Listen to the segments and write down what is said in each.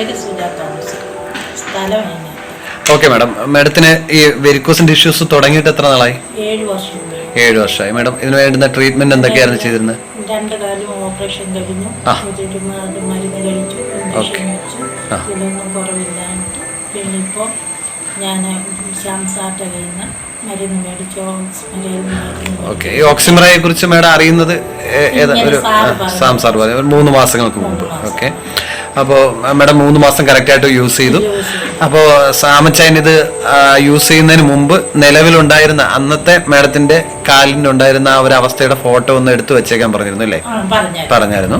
പേര് സുജാ തോമസ്, സ്ഥലം. Okay madam, മാഡത്തിന് ഈ വെരിക്കോസിന്റെ ഇഷ്യൂസ് തുടങ്ങിയിട്ട് എത്ര നാളായി? 7 വർഷം. 7 വർഷമായി. മാഡം ഇതിന് വേണ്ടുന്ന ട്രീറ്റ്മെന്റ് എന്തൊക്കെയായിരുന്നു ചെയ്തിരുന്നത്? 2 കാലും ഓപ്പറേഷൻ കഴിഞ്ഞു, മരുന്ന് കഴിച്ചു, ഇഞ്ചക്ഷൻ വെച്ചു, ഇതിലൊന്നും കുറവില്ലാണ്ട്. പിന്നെ ഇപ്പോൾ ഞാൻ ശാംസാട്ട കഴിയുന്ന മരുന്ന് മേടിച്ചു. ഓക്കെ, ഈ ഓക്സിമറയെ കുറിച്ച് മാഡം അറിയുന്നത് ഒരു സാംസാർ പറഞ്ഞു 3 മാസങ്ങൾക്ക് മുമ്പ്. ഓക്കെ, അപ്പോൾ മാഡം 3 മാസം കറക്റ്റായിട്ട് യൂസ് ചെയ്തു. അപ്പോൾ സാമച്ചാൻ ഇത് യൂസ് ചെയ്യുന്നതിന് മുമ്പ് നിലവിലുണ്ടായിരുന്ന അന്നത്തെ മാഡത്തിന്റെ കാലിനുണ്ടായിരുന്ന ആ ഒരു അവസ്ഥയുടെ ഫോട്ടോ ഒന്ന് എടുത്തു വെച്ചേക്കാൻ പറഞ്ഞിരുന്നു അല്ലേ? പറഞ്ഞായിരുന്നു.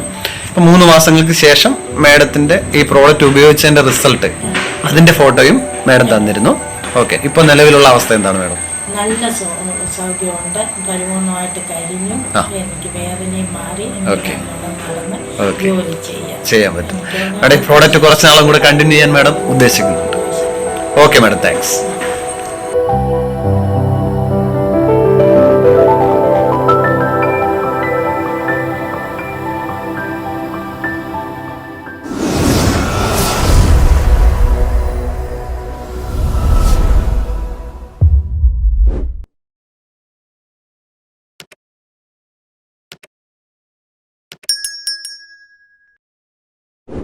അപ്പൊ 3 മാസങ്ങൾക്ക് ശേഷം മാഡത്തിന്റെ ഈ പ്രോഡക്റ്റ് ഉപയോഗിച്ചതിന്റെ റിസൾട്ട്, അതിന്റെ ഫോട്ടോയും മാഡം തന്നിരുന്നു. ഓക്കെ, ഇപ്പൊ നിലവിലുള്ള അവസ്ഥ എന്താണ് മാഡം? നല്ല സൗകര്യമുണ്ട്, പരിപൂർണമായിട്ട് കരിഞ്ഞു, എനിക്ക് വേദനയും മാറി, ജോലി ചെയ്യാൻ പറ്റും. മാഡം പ്രോഡക്റ്റ് കുറച്ച് നാളും കൂടെ കണ്ടിന്യൂ ചെയ്യാൻ മാഡം ഉദ്ദേശിക്കുന്നുണ്ട്. Okay madam, thanks.